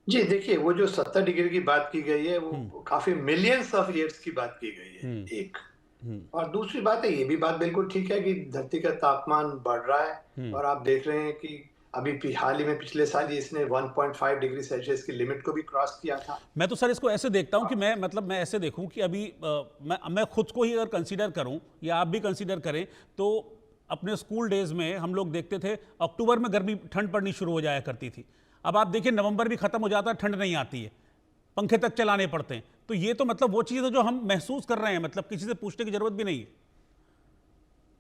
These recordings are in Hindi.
जी, देखिए वो जो 70 डिग्री की बात की गई है, हुँ, वो काफ़ी मिलियंस ऑफ ईयर्स की बात की गई है, हुँ, एक। हुँ, और दूसरी बात है, ये भी बात बिल्कुल ठीक है कि धरती का तापमान बढ़ रहा है हुँ। और आप देख रहे हैं कि अभी हाल ही में पिछले साल ही इसने 1.5 डिग्री सेल्सियस की लिमिट को भी क्रॉस किया था। मैं तो सर इसको ऐसे देखता हूँ अ, कि मैं ऐसे देखूँ कि अभी मैं खुद को ही अगर कंसीडर करूँ या आप भी कंसीडर करें, तो अपने स्कूल डेज में हम लोग देखते थे अक्टूबर में गर्मी ठंड पड़नी शुरू हो जाया करती थी। अब आप देखिए नवंबर भी खत्म हो जाता है, ठंड नहीं आती है, पंखे तक चलाने पड़ते हैं। तो ये तो मतलब वो चीज़ है जो हम महसूस कर रहे हैं, मतलब किसी से पूछने की जरूरत भी नहीं है।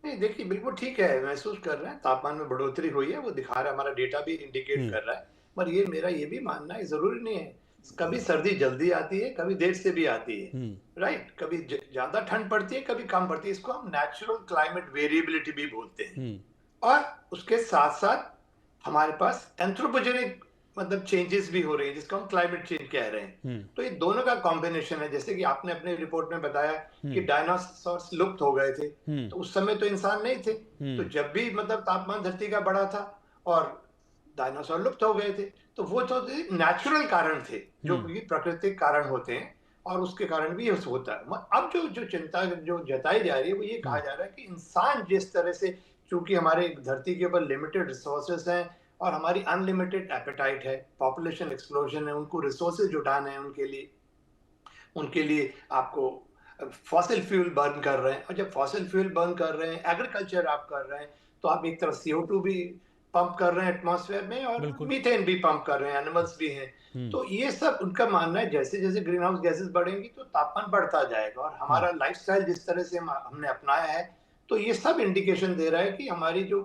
नहीं देखिए बिल्कुल ठीक है, महसूस कर रहे हैं, तापमान में बढ़ोतरी हुई है, वो दिखा रहा है, हमारा डेटा भी इंडिकेट हम्म, कर रहा है। पर ये मेरा ये भी मानना है, ज़रूरी नहीं है, कभी सर्दी जल्दी आती है, कभी देर से भी आती है, हम्म, राइट? कभी ज़्यादा ठंड पड़ती है, कभी कम पड़ती है, इसको हम नेचुरल क्लाइमेट वेरिएबिलिटी भी बोलते हैं। हम्म, और उसके साथ-साथ हमारे पास एंथ्रोपोजेनिक मतलब चेंजेस भी हो रही हैं, जिसको हम क्लाइमेट चेंज कह रहे हैं। हम्म, तो ये दोनों का कॉम्बिनेशन है, जैसे कि आपने अपने रिपोर्ट में बताया कि हम्म, डायनासॉर्स लुप्त हो गए थे, हम्म, तो उस समय तो इंसान नहीं थे। तो हम्म, जब भी मतलब तापमान धरती का बढ़ा था और डायनासोर लुप्त हो गए थे, तो वो तो नेचुरल कारण थे, जो हम्म, कि प्राकृतिक कारण होते हैं और उसके कारण भी ये होता है। अब जो जो चिंता जो जताई जा रही है, वो ये कहा हम्म, जा रहा है कि इंसान जिस तरह से, चूँकि हमारे धरती के ऊपर लिमिटेड रिसोर्सेज़ हैं और हमारी अनलिमिटेड एपेटाइट है, पॉपुलेशन एक्सप्लोजन है, उनको रिसोर्सेज़ जुटाने हैं उनके लिए आपको फॉसिल फ्यूल बर्न कर रहे हैं, और जब फॉसिल फ्यूल बर्न कर रहे हैं, एग्रीकल्चर आप कर रहे हैं, तो आप एक तरफ CO2 भी पंप कर रहे हैं एटमॉस्फेयर में और बिल्कुल। मीथेन भी पंप कर रहे हैं, एनिमल्स भी हैं। हम्म, तो ये सब उनका मानना है, जैसे-जैसे ग्रीन हाउस गैसेस बढ़ेंगी तो तापमान बढ़ता जाएगा, और हम्म, हमारा लाइफ़स्टाइल जिस तरह से हमने अपनाया है, तो ये सब इंडिकेशन दे रहा है कि हमारी जो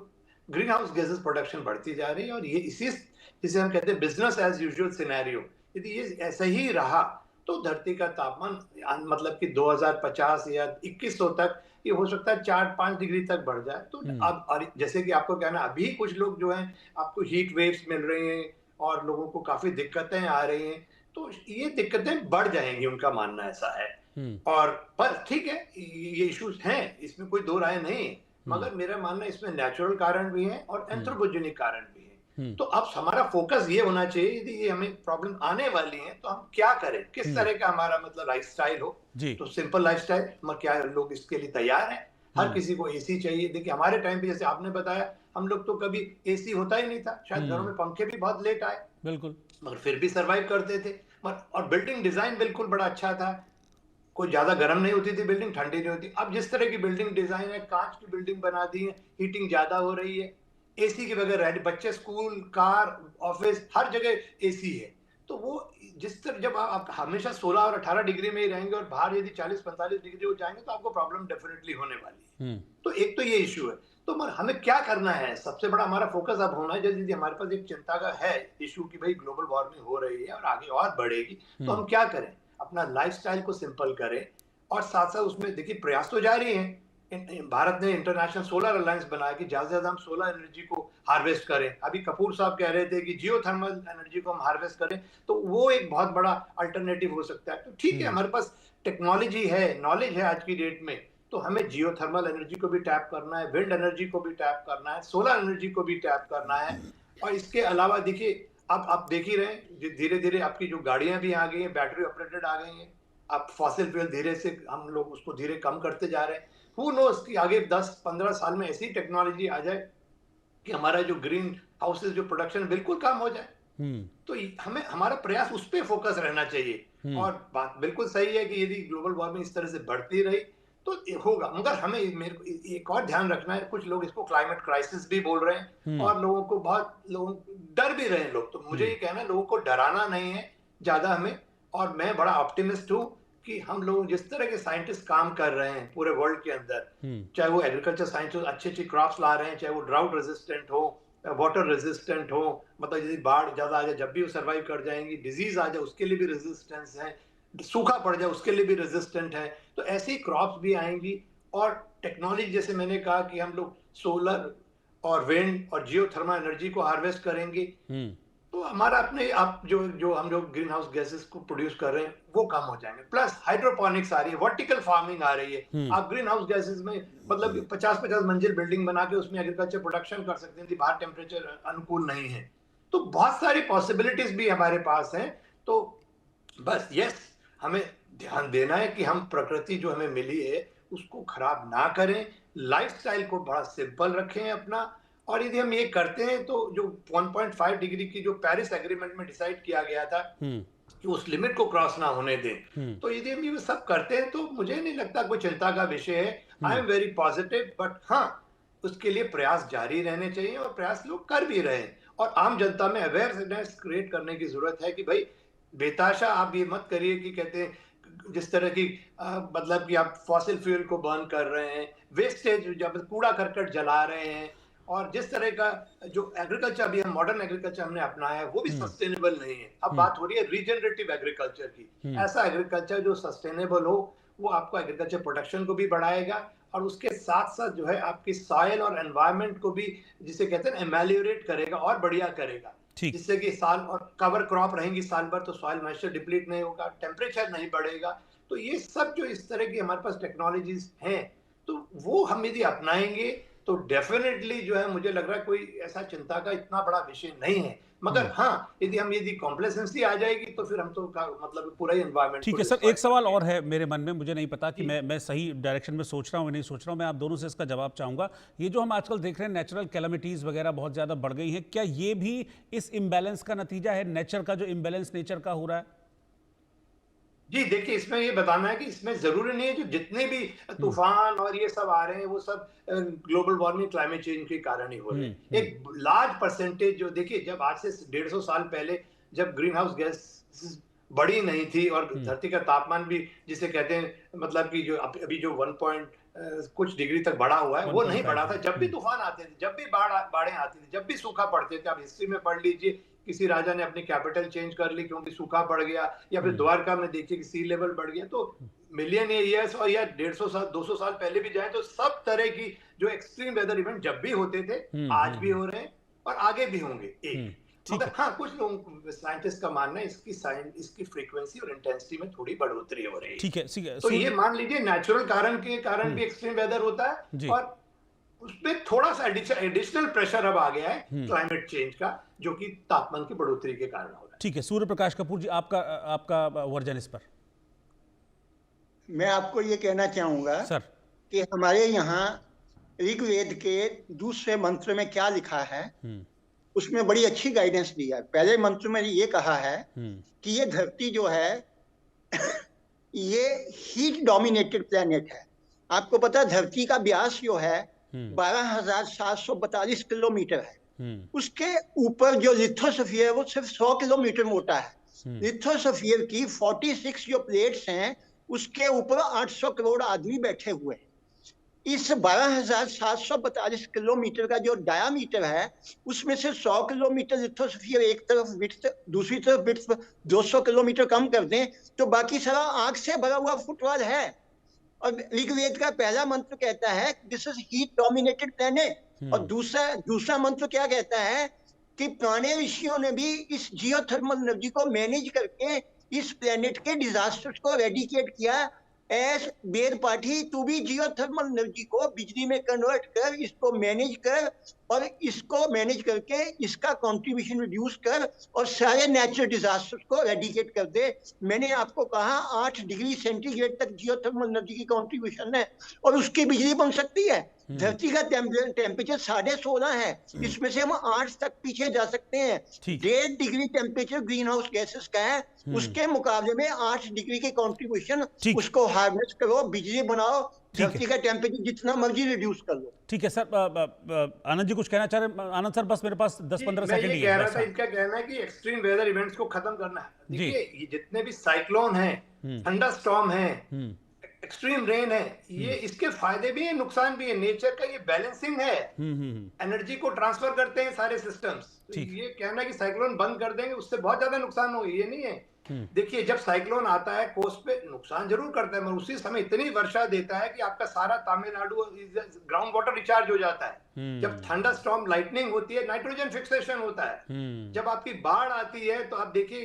ग्रीन हाउस गैसेस प्रोडक्शन बढ़ती जा रही है, और ये इसी जिसे हम कहते हैं बिज़नेस एज़ यूजुअल सिनेरियो, यदि ये ऐसा ही रहा, तो धरती का तापमान मतलब कि 2050 या 2100 तक ये हो सकता है 4-5 डिग्री तक बढ़ जाए। तो हम्म, अब और जैसे कि आपको कहना, अभी कुछ लोग जो हैं, आपको हीट वेव्स मिल रही हैं और लोगों को काफ़ी दिक्कतें आ रही हैं, तो ये दिक्कतें बढ़ जाएँगी, उनका मानना ऐसा है। हम्म, और पर ठीक है, ये इश्यूज़ हैं, इसमें कोई दो राय नहीं है, हम्म, मगर मेरा मानना है इसमें नेचुरल कारण भी हैं और हम्म, एंथ्रोपोजेनिक कारण भी हैं। हम्म, तो अब हमारा फोकस ये होना चाहिए, यदि ये हमें प्रॉब्लम आने वाली है तो हम क्या करें, किस हम्म, तरह का हमारा मतलब लाइफस्टाइल हो। जी। तो सिंपल लाइफस्टाइल, मगर क्या लोग इसके लिए तैयार हैं? हर हम्म, किसी को एसी चाहिए। देखिए हमारे टाइम पे, जैसे आपने बताया, हम लोग तो कभी एसी होता ही नहीं था, शायद घरों हम्म, में पंखे भी बहुत लेट आए, बिल्कुल। मगर फिर भी सरवाइव करते थे। मगर और बिल्डिंग डिजाइन बिल्कुल बड़ा अच्छा था, कोई ज्यादा गर्म नहीं होती थी बिल्डिंग, ठंडी नहीं होती। अब जिस तरह की बिल्डिंग डिजाइन है, कांच की बिल्डिंग बना दी है, हीटिंग ज्यादा हो रही है, एसी के बगैर रह, बच्चे स्कूल, कार, ऑफिस, हर जगह एसी है। तो वो जिस तरह, जब आप हमेशा 16 और 18 डिग्री में ही रहेंगे और बाहर यदि 40-45 डिग्री हो जाएंगे, तो आपको प्रॉब्लम डेफिनेटली होने वाली है। हम्म, तो एक तो ये इश्यू है। तो मगर हमें क्या करना है, सबसे बड़ा हमारा फोकस अब होना है, यदि हमारे पास एक चिंता का है इश्यू कि भाई ग्लोबल वार्मिंग हो रही है और आगे और बढ़ेगी, तो हम्म, हम क्या करें? अपना लाइफस्टाइल को सिंपल करें, और साथ-साथ उसमें देखिए प्रयास तो जारी हैं। भारत ने इंटरनेशनल सोलर अलायंस बनाया कि ज़्यादा से ज़्यादा हम सोलर एनर्जी को हार्वेस्ट करें। अभी कपूर साहब कह रहे थे कि जियोथर्मल एनर्जी को हम हार्वेस्ट करें, तो वो एक बहुत बड़ा अल्टरनेटिव हो सकता है। तो ठीक है, हम्म, हमारे पास टेक्नोलॉजी है, नॉलेज है आज की डेट में, तो हमें जियोथर्मल एनर्जी को भी टैप करना है, विंड एनर्जी को भी टैप करना है, सोलर एनर्जी को भी टैप करना है। और इसके अलावा देखिए, अब आप देख ही रहे हैं, धीरे-धीरे आपकी जो गाड़ियाँ भी आ गई हैं, बैटरी ऑपरेटेड आ गई हैं। अब फॉसिल फ्यूल धीरे से हम लोग उसको धीरे कम करते जा रहे हैं। हू नोज़ कि आगे 10-15 साल में ऐसी टेक्नोलॉजी आ जाए कि हमारा जो ग्रीन हाउसेज़ जो प्रोडक्शन बिल्कुल कम हो जाए। हम्म, तो हमें हमारा प्रयास उस पे फोकस रहना चाहिए। हम्म, और बात बिल्कुल सही है कि यदि ग्लोबल वार्मिंग इस तरह से बढ़ती रही, तो ये होगा, मगर हमें मेरे को एक और ध्यान रखना है, कुछ लोग इसको क्लाइमेट क्राइसिस भी बोल रहे हैं हम्म, और लोगों को बहुत लोग डर भी रहे हैं लोग, तो मुझे हम्म, ये कहना है, लोगों को डराना नहीं है ज्यादा हमें। और मैं बड़ा ऑप्टिमिस्ट हूँ कि हम लोग जिस तरह के साइंटिस्ट काम कर रहे हैं पूरे वर्ल्ड के अंदर, हम्म, चाहे वो एग्रीकल्चर साइंस हो, अच्छी अच्छी क्रॉप्स ला रहे हैं, चाहे वो ड्राउट रेजिस्टेंट हो, वाटर रेजिस्टेंट हो, मतलब यदि बाढ़ ज़्यादा आ जाए जब भी वो सर्वाइव कर जाएँगी, डिज़ीज़ आ जाए उसके लिए भी रेजिस्टेंस है, सूखा पड़ जाए उसके लिए भी रेजिस्टेंट है। तो ऐसी क्रॉप्स भी आएँगी, और टेक्नोलॉजी जैसे मैंने कहा कि हम लोग सोलर और विंड और जियोथर्मल एनर्जी को हार्वेस्ट करेंगे, हम्म, तो हमारा अपने आप जो जो हम लोग ग्रीन हाउस गैसेस को प्रोड्यूस कर रहे हैं, वो कम हो जाएँगे। प्लस हाइड्रोपोनिक्स आ रही है, वर्टिकल फार्मिंग आ रही है। हम्म, आप ग्रीन हाउस गैसेस में मतलब 50-50 मंजिल बिल्डिंग बना के उसमें एग्रीकल्चर प्रोडक्शन कर सकते हैं, यदि बाहर टेम्परेचर अनुकूल नहीं है। तो बहुत सारी पॉसिबिलिटीज भी हमारे पास हैं। तो बस यस, हमें ध्यान देना है कि हम प्रकृति जो हमें मिली है उसको खराब ना करें, लाइफस्टाइल को बड़ा सिंपल रखें अपना। और यदि हम ये करते हैं तो जो 1.5 डिग्री की जो पेरिस एग्रीमेंट में डिसाइड किया गया था हम्म। कि उस लिमिट को क्रॉस ना होने दें, हम्म। तो यदि हम ये सब करते हैं तो मुझे नहीं लगता कोई चिंता का विषय है। आई हम्म। एम वेरी पॉजिटिव, बट हाँ, उसके लिए प्रयास जारी रहने चाहिए और प्रयास लोग कर भी रहे हैं। और आम जनता में अवेयरनेस क्रिएट करने की जरूरत है कि भाई बेताशा आप ये मत करिए कि कहते हैं जिस तरह की मतलब कि आप फॉसिल फ्यूल को बर्न कर रहे हैं, वेस्टेज जब कूड़ा करकट जला रहे हैं, और जिस तरह का जो एग्रीकल्चर अभी हम मॉडर्न एग्रीकल्चर हमने अपनाया है वो भी हम्म। सस्टेनेबल नहीं है। अब हम्म। बात हो रही है रीजनरेटिव एग्रीकल्चर की। हम्म। ऐसा एग्रीकल्चर जो सस्टेनेबल हो, वो आपको एग्रीकल्चर प्रोडक्शन को भी बढ़ाएगा और उसके साथ साथ जो है आपकी सॉइल और एनवायरनमेंट को भी, जिसे कहते हैं एमेलियोरेट करेगा और बढ़िया करेगा। ठीक। जिससे कि साल और कवर क्रॉप रहेंगी साल भर, तो सॉइल मॉइस्चर डिप्लीट नहीं होगा, टेम्परेचर नहीं बढ़ेगा। तो ये सब जो इस तरह की हमारे पास टेक्नोलॉजीज हैं, तो वो हम यदि अपनाएंगे तो डेफिनेटली जो है मुझे लग रहा है कोई ऐसा चिंता का इतना बड़ा विषय नहीं है। मगर हम्म। हाँ, यदि कॉम्प्लेसेंसी आ जाएगी तो फिर हम तो मतलब पूरा ही एनवायरनमेंट ठीक को है सर, डिस्ट्रॉय एक सवाल कर और देंगे। है मेरे मन में, मुझे नहीं पता कि जी मैं सही डायरेक्शन में सोच रहा हूँ या नहीं सोच रहा हूँ, मैं आप दोनों से इसका जवाब चाहूंगा। ये जो हम आजकल देख रहे हैं नेचुरल कैलामिटीज वगैरह बहुत ज़्यादा बढ़ गई हैं, क्या ये भी इस इम्बैलेंस का नतीजा है, नेचर का जो इम्बैलेंस नेचर का हो रहा है? जी, देखिए इसमें ये बताना है कि इसमें जरूरी नहीं है जो जितने भी हम्म। तूफान और ये सब आ रहे हैं वो सब ग्लोबल वार्मिंग क्लाइमेट चेंज के कारण ही हो रहे हम्म। हैं। एक लार्ज परसेंटेज जो, देखिए जब आज से 150 साल पहले जब ग्रीन हाउस गैस बड़ी नहीं थी और हम्म। धरती का तापमान भी जिसे कहते हैं मतलब कि जो अभी जो 1 पॉइंट कुछ डिग्री तक बढ़ा हुआ है वो नहीं 1.5। बढ़ा था। जब भी हम्म। तूफान आते थे, जब भी बाढ़ें आती थी, जब भी सूखा पड़ते थे, आप हिस्ट्री में पढ़ लीजिए, किसी राजा ने अपनी कैपिटल चेंज कर ली क्योंकि सूखा पड़ गया, या फिर हम्म। द्वारका में देखिए कि सी लेवल बढ़ गया। तो मिलियन ईयर्स और या 150 साल 200 साल पहले भी जाए तो सब तरह की जो एक्सट्रीम वेदर इवेंट जब भी होते थे, हम्म। आज भी हम्म। हो रहे हैं और आगे भी होंगे एक। ठीक मगर है। हाँ, कुछ लोगों साइंटिस्ट का मानना है इसकी फ्रीक्वेंसी और इंटेंसिटी में थोड़ी बढ़ोतरी हो रही है। ठीक है। ठीक है तो ये सूर्य। मान लीजिए नेचुरल कारण के कारण हम्म। भी एक्सट्रीम वेदर होता है, जी। और उसमें थोड़ा सा एडिशनल प्रेशर अब आ गया है हम्म। क्लाइमेट चेंज का, जो कि तापमान की बढ़ोतरी के कारण हो रहा है। ठीक है, सूर्य प्रकाश कपूर जी, आपका आपका वर्जन इस पर। मैं आपको ये कहना चाहूंगा सर। कि हमारे यहाँ ऋग्वेद के दूसरे मंत्र में क्या लिखा है, हम्म। उसमें बड़ी अच्छी गाइडेंस दिया है। पहले मंत्र में ये कहा है हम्म। कि ये धरती जो है ये हीट डोमिनेटेड प्लेनेट है। आपको पता है धरती का व्यास जो है हम्म। 12,742 किलोमीटर है। हम्म। उसके ऊपर जो लिथोस्फीयर है वो सिर्फ 100 किलोमीटर मोटा है। हम्म। लिथोस्फीयर की 46 जो प्लेट्स हैं उसके ऊपर 800 करोड़ आदमी बैठे हुए हैं। इस 12,742 किलोमीटर का जो डायामीटर है उसमें से 100 किलोमीटर लिथोस्फीयर एक तरफ विड्थ, दूसरी तरफ विड्थ 200 किलोमीटर कम कर दें तो बाकी सारा आग से भरा हुआ फुटबॉल है। और ऋग्वेद का पहला मंत्र कहता है this is heat dominated planet. और दूसरा मंत्र क्या कहता है कि पुराने ऋषियों ने भी इस जियोथर्मल एनर्जी को मैनेज करके इस प्लेनेट के डिजास्टर्स को रेडिकेट किया। एस बेर पाठी तू भी जियोथर्मल एनर्जी को बिजली में कन्वर्ट कर, इसको मैनेज कर और इसको मैनेज करके इसका कंट्रीब्यूशन रिड्यूस कर और सारे नेचुरल डिजास्टर्स को रेडिकेट कर दे। मैंने आपको कहा 8 डिग्री सेंटीग्रेड तक जियोथर्मल एनर्जी की कंट्रीब्यूशन है और उसकी बिजली बन सकती है। धरती का टेम्परेचर 16.5 है, इसमें से हम 8 तक पीछे जा सकते हैं। 1.5 degree temperature green house gases का है, उसके मुकाबले में 8 डिग्री की कंट्रीब्यूशन, उसको हार्वेस्ट करो, बिजली बनाओ, धरती का टेम्परेचर जितना मर्जी रिड्यूस कर लो। ठीक है सर। आनंद जी कुछ कहना चाह रहे हैं? आनंद सर बस मेरे पास 10-15 सेकंड ही कह रहा है। था, इनका कहना है कि एक्सट्रीम वेदर इवेंट्स को खत्म करना है। देखिए ये जितने भी साइक्लोन हैं, थंडर स्टॉर्म है, एक्सट्रीम रेन है, ये इसके फायदे भी हैं नुकसान भी है। नेचर का ये बैलेंसिंग है, एनर्जी को ट्रांसफर करते हैं सारे सिस्टम्स। तो ये कहना कि साइक्लोन बंद कर देंगे उससे बहुत ज्यादा नुकसान होगा, ये नहीं है। देखिए जब साइक्लोन आता है कोस्ट पे नुकसान जरूर करता है, मगर उसी समय इतनी वर्षा देता है कि आपका सारा तमिलनाडु ग्राउंड वाटर रिचार्ज हो जाता है। जब थंडर स्टॉर्म लाइटनिंग होती है, नाइट्रोजन फिक्सेशन होता है। जब आपकी बाढ़ आती है तो आप देखिए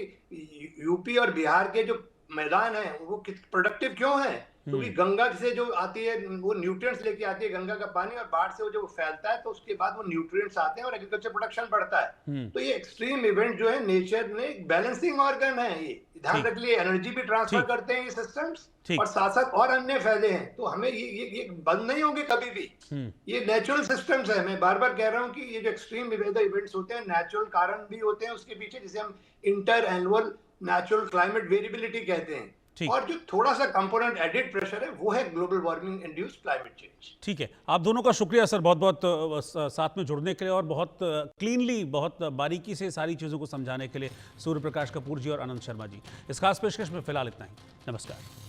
यूपी और बिहार के जो मैदान है वो प्रोडक्टिव क्यों है, क्योंकि गंगा से जो आती है वो न्यूट्रिएंट्स लेके आती है गंगा का पानी, और बाढ़ से वो जब फैलता है तो उसके बाद वो न्यूट्रिएंट्स आते हैं और एग्रीकल्चर प्रोडक्शन बढ़ता है। तो ये एक्सट्रीम इवेंट जो है नेचर ने बैलेंसिंग ऑर्गन है, ये ध्यान रख लिए, एनर्जी भी ट्रांसफर करते हैं ये सिस्टम्स, और साथ साथ और अन्य फायदे हैं। तो हमें ये बंद नहीं होंगे कभी भी, ये नेचुरल सिस्टम्स है। मैं बार बार कह रहा हूँ कि ये जो एक्सट्रीम वेदर इवेंट्स होते हैं नेचुरल कारण भी होते हैं उसके पीछे, जिसे हम inter annual natural climate variability कहते हैं। और जो थोड़ा सा कंपोनेंट एडिड प्रेशर है वो है global warming induced climate change. ठीक है, आप दोनों का शुक्रिया सर, बहुत बहुत साथ में जुड़ने के लिए और बहुत क्लीनली, बहुत बारीकी से सारी चीज़ों को समझाने के लिए। सूर्य प्रकाश कपूर जी और आनंद शर्मा जी। इस खास पेशकश में फिलहाल इतना ही। नमस्कार।